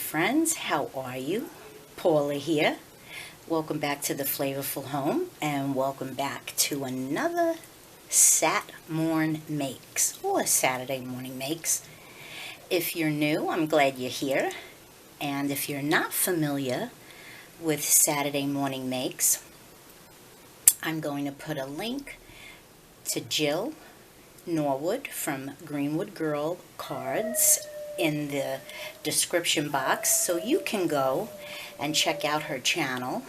friends, how are you? Paula here. Welcome back to the Flavorful Home, and welcome back to another Sat Morn Makes, or Saturday Morning Makes. If you're new, I'm glad you're here, and if you're not familiar with Saturday Morning Makes, I'm going to put a link to Jill Norwood from Greenwood Girl Cards in the description box, so you can go and check out her channel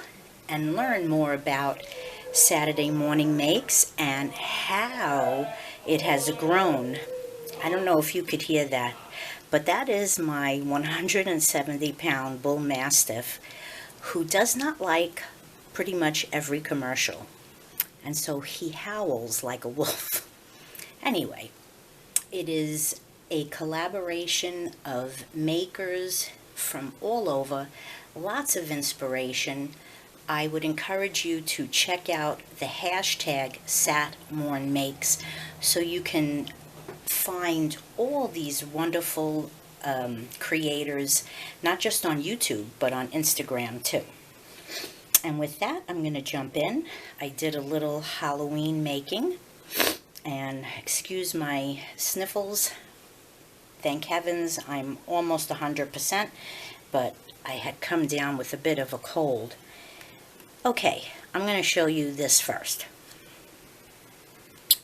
and learn more about Saturday Morning Makes and how it has grown. I don't know if you could hear that, but that is my 170-pound bull mastiff who does not like pretty much every commercial, and so he howls like a wolf. Anyway, it is a collaboration of makers from all over, lots of inspiration. I would encourage you to check out the hashtag SatMornMakes so you can find all these wonderful creators, not just on YouTube, but on Instagram too. And with that, I'm going to jump in. I did a little Halloween making, and excuse my sniffles. Thank heavens I'm almost 100%, but I had come down with a bit of a cold. Okay, I'm going to show you this first,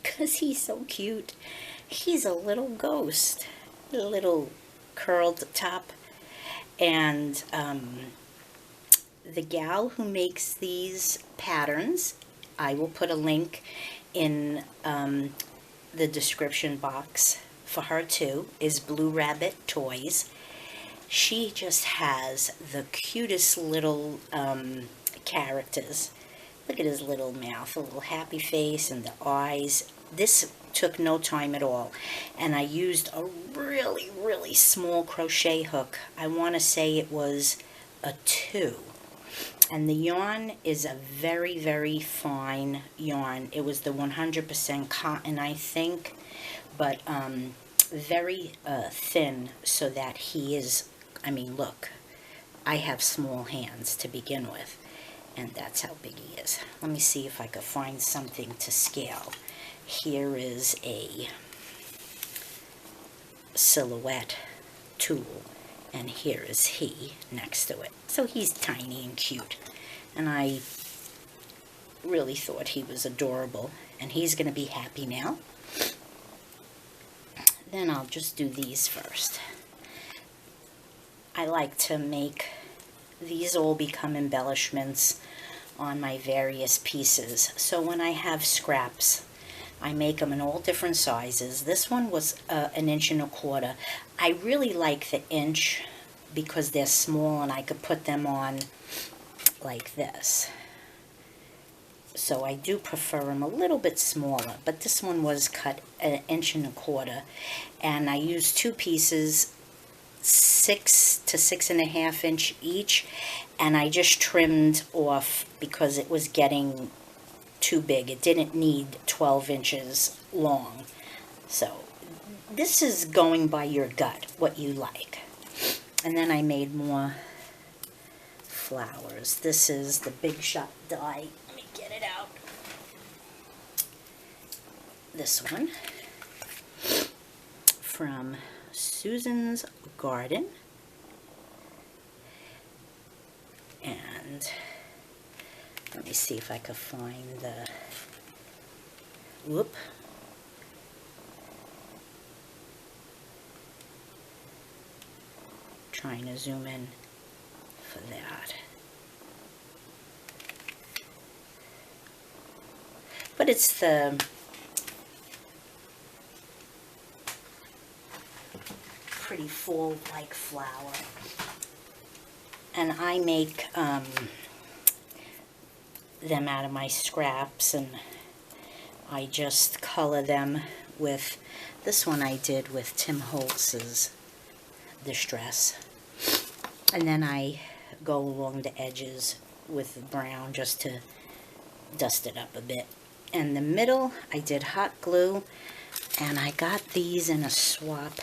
because he's so cute. He's a little ghost, a little curled top, and the gal who makes these patterns, I will put a link in the description box for her too, is Blue Rabbit Toys. She just has the cutest little characters. Look at his little mouth, a little happy face, and the eyes. This took no time at all, and I used a really small crochet hook. I want to say it was a 2, and the yarn is a very fine yarn. It was the 100% cotton, I think, but very thin, so that he is, I mean, look, I have small hands to begin with, and that's how big he is. Let me see if I could find something to scale. Here is a silhouette tool, and here is he next to it. So he's tiny and cute, and I really thought he was adorable, and he's going to be happy now. Then I'll just do these first. I like to make these all become embellishments on my various pieces. So when I have scraps, I make them in all different sizes. This one was 1.25 inches. I really like the inch because they're small and I could put them on like this. So I do prefer them a little bit smaller, but this one was cut 1.25 inches, and I used 2 pieces, 6 to 6.5 inch each, and I just trimmed off because it was getting too big. It didn't need 12 inches long. So this is going by your gut, what you like. And then I made more flowers. This is the Big Shot die. Let me get it out. This one from Susan's Garden, and let me see if I can find the, whoop, trying to zoom in for that, but it's the pretty fall-like flower, and I make them out of my scraps, and I just color them with, this one I did with Tim Holtz's Distress, and then I go along the edges with the brown just to dust it up a bit. In the middle I did hot glue, and I got these in a swap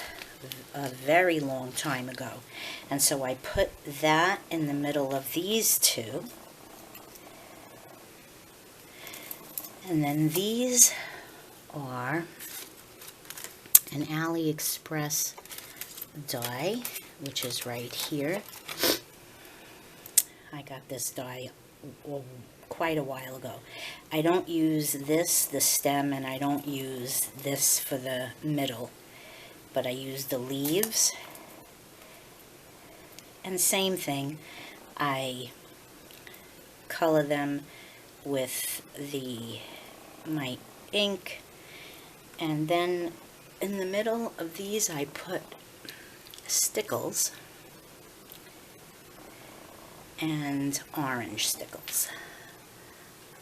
a very long time ago. And so I put that in the middle of these two. And then these are an AliExpress die, which is right here. I got this die quite a while ago. I don't use this, the stem, and I don't use this for the middle, but I use the leaves. And same thing, I color them with my ink, and then in the middle of these I put stickles and orange stickles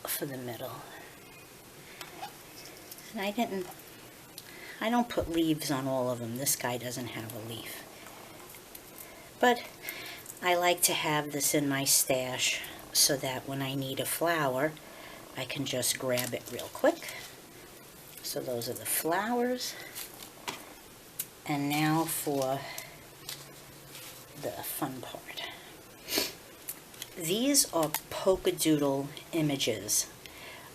for the middle. And I don't put leaves on all of them. This guy doesn't have a leaf. But I like to have this in my stash so that when I need a flower, I can just grab it real quick. So those are the flowers. And now for the fun part. These are polka doodle images.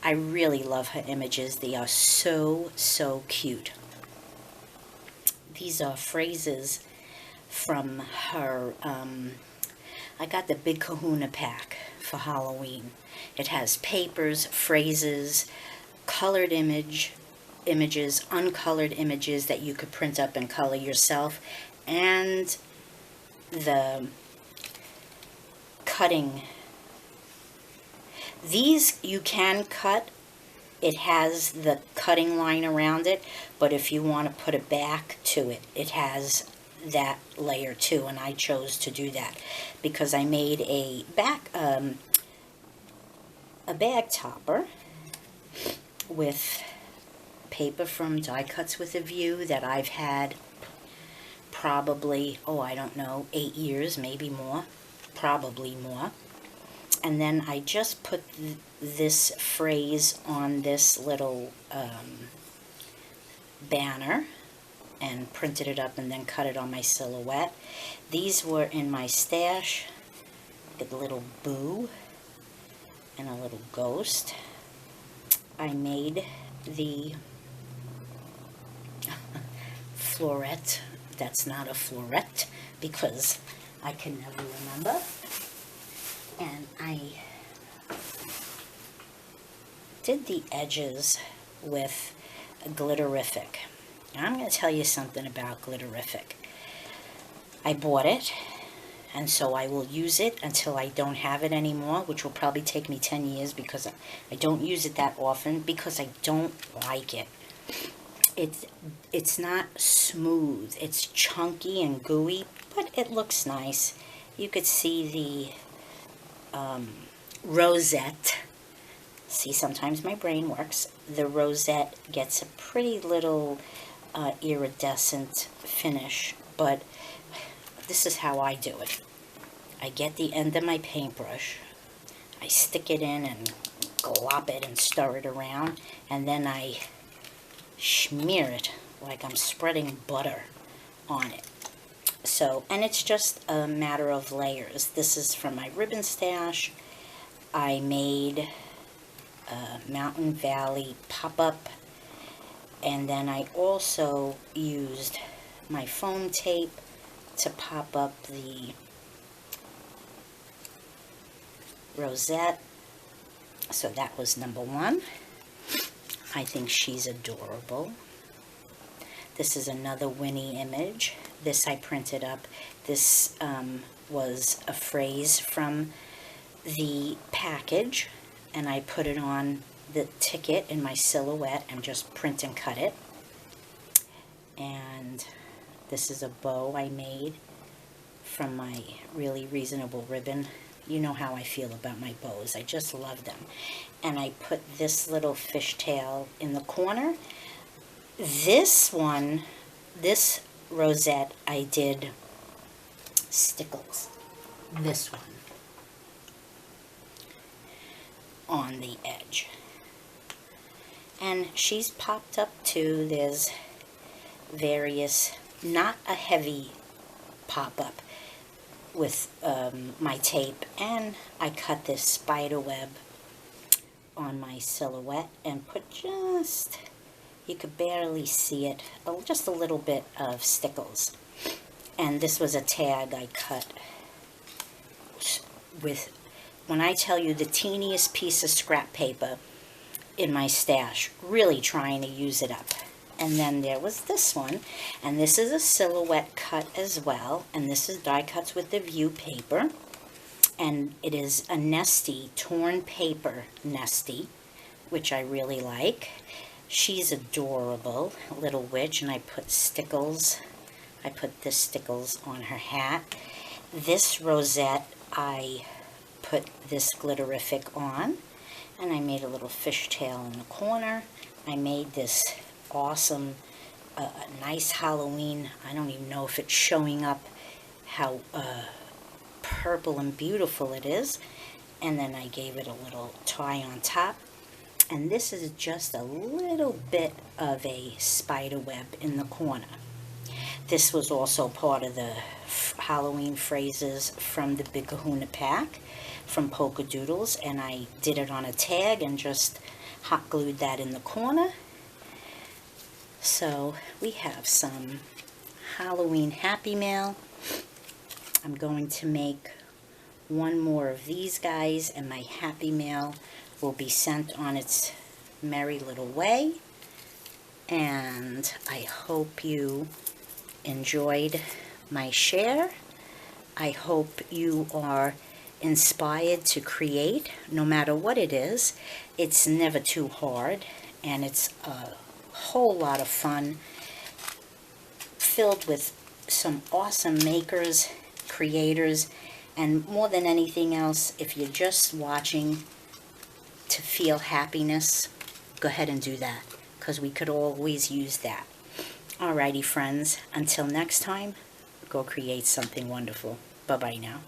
I really love her images. They are so, so cute. These are phrases from her, I got the Big Kahuna pack for Halloween. It has papers, phrases, colored images, uncolored images that you could print up and color yourself, and the cutting. These you can cut. It has the cutting line around it, but if you want to put it back to it, it has that layer too, and I chose to do that because I made a bag topper with paper from Die Cuts with a View that I've had probably, oh, I don't know, 8 years, maybe more, probably more. And then I just put this phrase on this little banner and printed it up and then cut it on my silhouette. These were in my stash. Get a little boo and a little ghost. I made the floret. That's not a floret because I can never remember. And I did the edges with Glitterific. Now I'm going to tell you something about Glitterific. I bought it, and so I will use it until I don't have it anymore, which will probably take me 10 years because I don't use it that often because I don't like it. It's not smooth. It's chunky and gooey, but it looks nice. You could see the rosette. See, sometimes my brain works. The rosette gets a pretty little iridescent finish, but this is how I do it. I get the end of my paintbrush, I stick it in and glop it and stir it around, and then I smear it like I'm spreading butter on it. So, and it's just a matter of layers. This is from my ribbon stash. I made a Mountain Valley pop-up, and then I also used my foam tape to pop up the rosette. So that was number one. I think she's adorable. This is another Winnie image. This I printed up. This was a phrase from the package, and I put it on the ticket in my silhouette and just print and cut it. And this is a bow I made from my really reasonable ribbon. You know how I feel about my bows. I just love them. And I put this little fishtail in the corner. This one, this rosette, I did stickles. This one on the edge. And she's popped up too. There's various not a heavy pop-up with my tape, and I cut this spider web on my silhouette and put just, you could barely see it, just a little bit of stickles. And this was a tag I cut with, when I tell you, the teeniest piece of scrap paper in my stash, really trying to use it up. And then there was this one, and this is a silhouette cut as well, and this is die cuts with the view paper, and it is a nesty, torn paper nesty, which I really like. She's adorable, little witch, and I put stickles. I put the stickles on her hat. This rosette, I put this glitterific on, and I made a little fishtail in the corner. I made this awesome, nice Halloween. I don't even know if it's showing up how purple and beautiful it is. And then I gave it a little tie on top. And this is just a little bit of a spider web in the corner. This was also part of the Halloween phrases from the Big Kahuna pack from Polka Doodles, and I did it on a tag and just hot glued that in the corner. So we have some Halloween Happy Mail. I'm going to make one more of these guys, and my Happy Mail will be sent on its merry little way. And I hope you enjoyed my share. I hope you are inspired to create, no matter what it is. It's never too hard, and it's a whole lot of fun, filled with some awesome makers, creators, and more than anything else, if you're just watching to feel happiness, go ahead and do that, because we could always use that. Alrighty, friends, until next time, go create something wonderful. Bye-bye now.